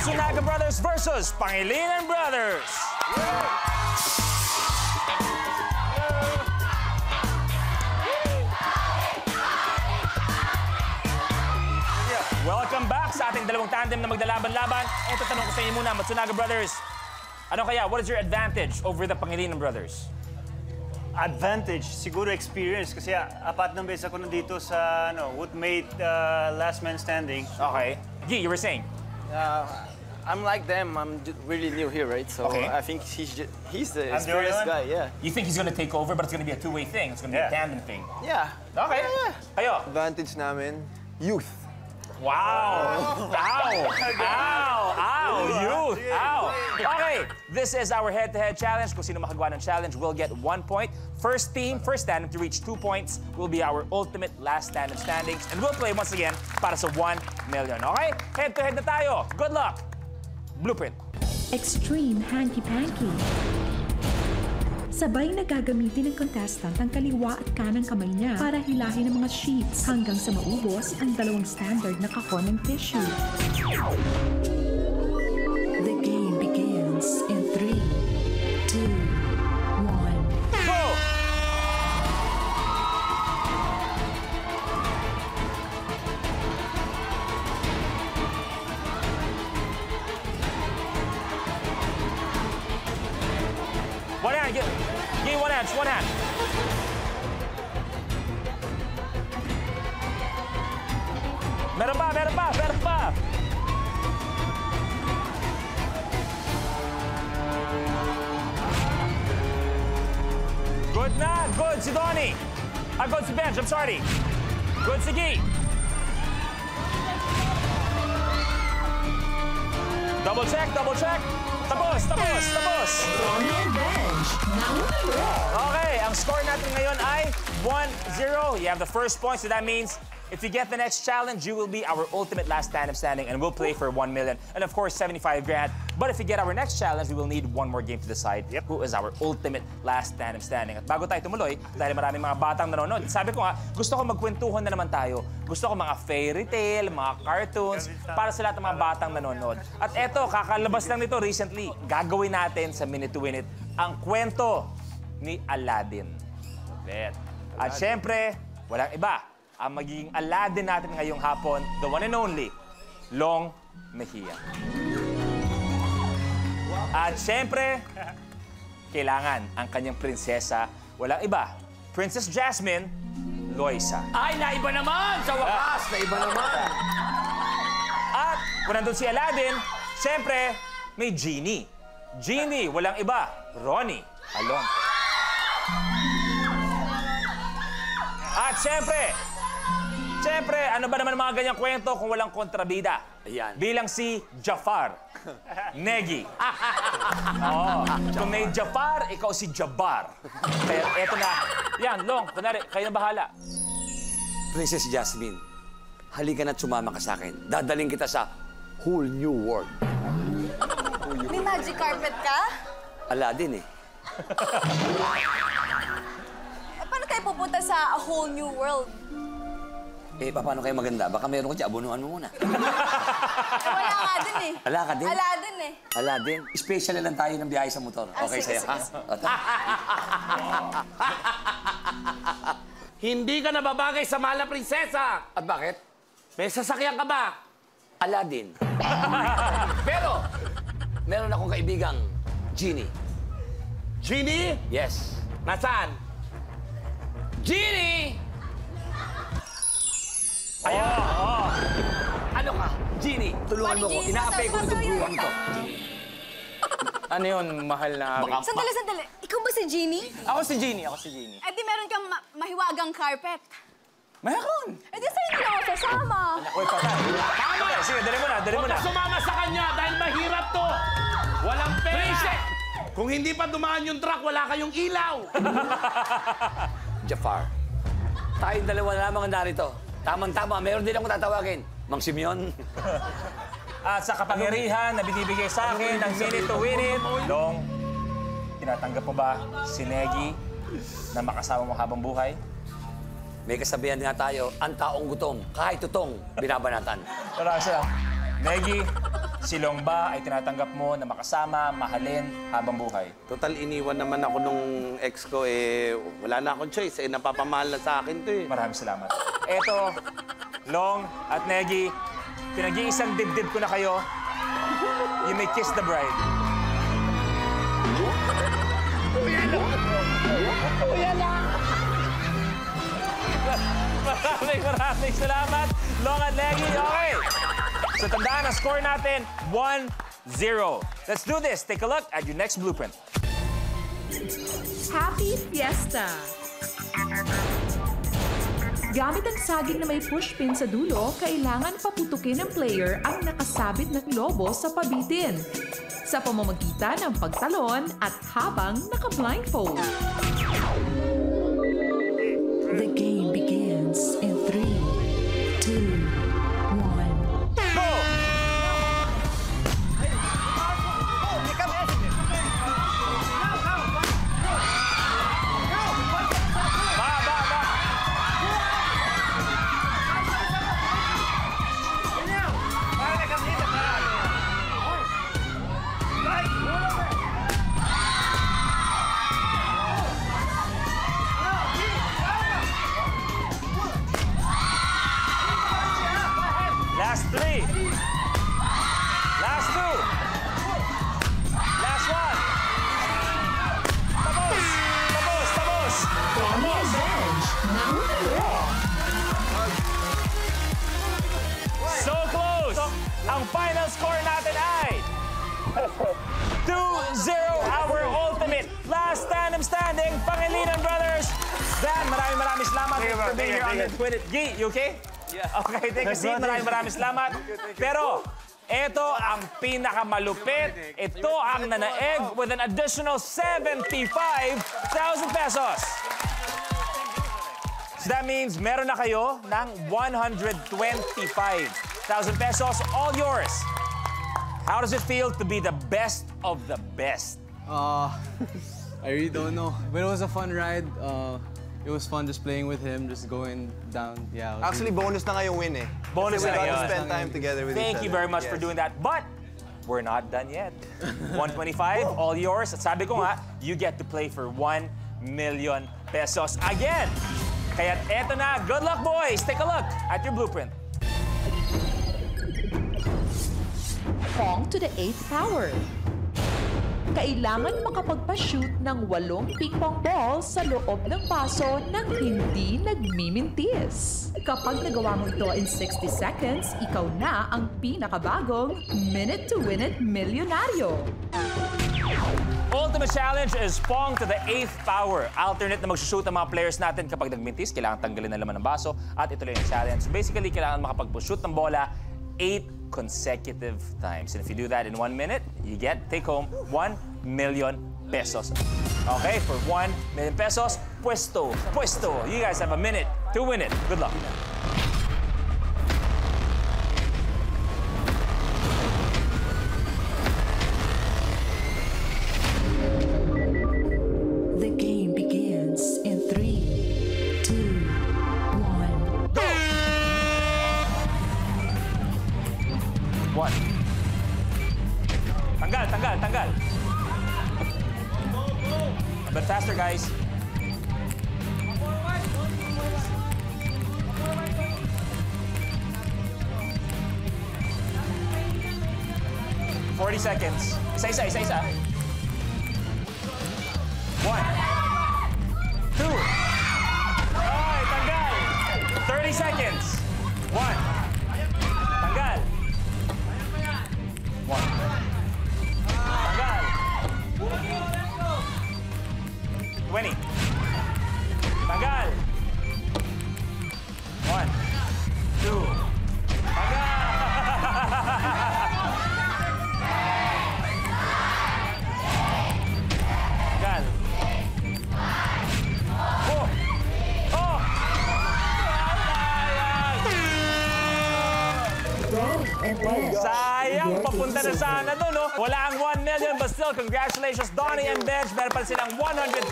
Matsunaga Brothers versus Pangilinan Brothers. Welcome back sa ating dalawang tandem na maglalaban-laban. Ito, tanong ko sa inyo muna, Matsunaga Brothers. Ano kaya, what is your advantage over the Pangilinan Brothers? Advantage, siguro experience. Kasi apat ng beses ako nandito sa Woodmate Last Man Standing. Okay. Gee, you were saying? I'm like them. I'm really new here, right? So Okay. I think he's the experienced guy, yeah. You think he's gonna take over, but it's gonna be a two-way thing. It's gonna be a tandem thing. Yeah. Okay. Kayo? Advantage namin, youth. Wow! Ow! Ow! Ow! Youth! Ow! Okay, this is our head-to-head challenge. Kung sino makagawa ng challenge will get 1 point. First team, first tandem to reach 2 points will be our ultimate last tandem standings. And we'll play once again para sa 1 million. Okay? Head-to-head na tayo. Good luck! Blueprint. Extreme hanky-panky. Sabay na gagamitin ng contestant ang kaliwa at kanang kamay niya para hilahin ang mga sheets hanggang sa maubos ang dalawang standard na kahon ng tissue. The game begins in 3, 2, 1. Go! One hand, give me one hand, one hand. Meron pa, meron pa, meron pa. Good na, good si Donnie. Good si Benj, I'm sorry. Good si Guy. Double check, double check. Tapos, tapos, tapos. Okay, ang score natin ngayon ay 1-0. You have the first point, so that means if you get the next challenge, you will be our ultimate last tandem standing, and we'll play for 1 million. And of course, 75 grand. But if you get our next challenge, we will need one more game to decide who is our ultimate last tandem standing. At bago tayo tumuloy, dahil maraming mga batang nanonood, sabi ko nga, gusto ko magkwentuhan na naman tayo. Gusto ko mga fairy tale, mga cartoons, para sa lahat ng mga batang nanonood. At eto, kakalabas lang nito recently, gagawin natin sa Minute to Win It ang kwento ni Aladdin. At syempre, walang iba. Ang magiging Aladdin natin ngayong hapon, the one and only, Long Mejia. At syempre, kailangan ang kanyang prinsesa, walang iba, Princess Jasmine Loisa. Ay, naiba naman! Sa wakas, naiba naman! At kung nandun si Aladdin, syempre, may Genie. Genie, walang iba, Ronnie Alon. At syempre, ano ba naman mga ganyang kwento kung walang kontrabida? Ayan. Bilang si Jafar. Negi. Oo. Kung may Jafar, ikaw si Jabbar. Kaya eto na. Yan, Long, kunwari, kayo na bahala. Princess Jasmine, halika na't sumama ka sa akin. Dadaling kita sa whole new world. May magic carpet ka? Aladdin eh. Paano tayo pupunta sa a whole new world? Eh, paano kayo maganda? Baka meron ko dyan, abunuan mo muna. Wala nga din eh. Ala ka din? Aladdin eh. Aladdin? Special na lang tayo ng biyahe sa motor. Okay sige, sa'yo, ha? Hindi ka nababagay sa mahal na prinsesa. At bakit? May sasakyan ka ba? Aladdin. Pero, meron akong kaibigang Genie. Genie? Yes. Nasaan? Genie! Ayan. Ano ka? Genie, tulungan mo ko. Inaapay ko itong buwan ko. Ano yun, mahal na Ari? Sandali, sandali. Ikaw ba si Genie? Ako si Genie, ako si Genie. Eh di meron kang mahiwagang carpet. Meron! Eh di sa'yo na ako sasama. Uy, patay. Tama! Sige, dali mo na, dali mo Huwag na. ka sumama sa kanya dahil mahirap to. Walang pera. Kung hindi pa dumaan yung truck, wala kayong ilaw. Jafar, tayong dalawa na lamang ang narito. Tamang-tama, meron din akong tatawagin. Mang Simeon. At sa kapangyarihan na binibigay sa akin ng Minute to Win It, Long, tinatanggap mo ba si Negi na makasama mo habang buhay? May kasabihan nga tayo, ang taong gutom, kahit tutong, binabanatan. Tara siya. Negi, Si Long ba ay tinatanggap mo na makasama, mahalin habang buhay? Total, iniwan naman ako nung ex ko, wala na akong choice. Napapamahal na sa akin to eh. Maraming salamat. Eto, Long at Negi, pinag-iisang dibdib ko na kayo. You may kiss the bride. Maraming salamat, Long at Negi. Okay. So tandaan, ang score natin, 1-0. Let's do this. Take a look at your next blueprint. Happy Fiesta! Gamit ang saging na may pushpin sa dulo, kailangan paputukin ng player ang nakasabit na globo sa pabitin sa pamamagitan ng pagtalon at habang naka-blindfold. The game begins in 3, 2, 1. Go! Last 3. Last 2. Last 1. Tapos! Tapos! Tapos! So close! Ang final score natin ay 2-0, our ultimate last tandem standing, Pangilinan Brothers. Dan, maraming salamat for being here on the Twitter. Gi, you okay? Yeah. Okay, take a seat. Maraming salamat. Pero, ito ang pinakamalupit. Ito ang nanaeg with an additional 75,000 pesos. So that means meron na kayo ng 125,000 pesos, all yours. How does it feel to be the best of the best? I really don't know, but it was a fun ride. It was fun just playing with him, just going down. Yeah. Actually, bonus na nga yung win eh. Bonus Kasi we na got to yun. spend time together with each other. Thank you very much for doing that. But we're not done yet. 125, all yours. At sabi ko nga, you get to play for 1 million pesos again. Kaya eto na. Good luck, boys. Take a look at your blueprint. Pong to the 8th power. Kailangan makapagpa-shoot ng 8 ping-pong balls sa loob ng baso nang hindi nagmimintis. Kapag nagawa mo ito in 60 seconds, ikaw na ang pinakabagong Minute to Win It Milyonaryo. Ultimate challenge is Pong to the 8th power. Alternate na magsushoot ang mga players natin kapag nagmintis. Kailangan tanggalin na laman ng baso at ituloy ang challenge. Basically, kailangan makapag-shoot ng bola 8 consecutive times. And if you do that in 1 minute, you take home 1 million pesos. Okay, for 1 million pesos, puesto. You guys have a minute to win it. Good luck. The game begins in 3, 2, 1. Go! 1. Tanggal. A bit faster, guys. $40 seconds. Isa. 1, 2. Ay, tanggal. 30 seconds. 1. Tanggal. 1. Tanggal. 20. Tanggal. 1, 2. Tanggal. Tanggal. Oh! Sayang, papunta Papunta na sana doon, no? Wala ang 1 million, but still, congratulations, Donnie and Benj. Meron pa silang 125,000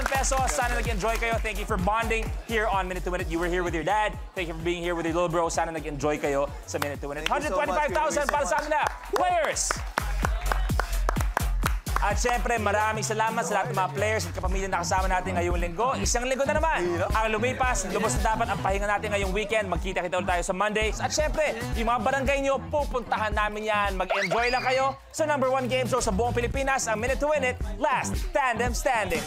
pesos. Sana nag-enjoy kayo. Thank you for bonding here on Minute to Win It. You were here with your dad. Thank you for being here with your little bro. Sana nag-enjoy kayo sa Minute to Win It. 125,000 para sa amin na players! At syempre, maraming salamat sa lahat ng mga players at kapamilya na kasama natin ngayong linggo. Isang linggo na naman ang lumipas. Lubos na dapat ang pahinga natin ngayong weekend. Magkita-kita ulit tayo sa Mondays. At syempre, yung mga barangay nyo, pupuntahan namin yan. Mag-enjoy lang kayo sa #1 game show sa buong Pilipinas, ang Minute to Win It, Last Tandem Standing.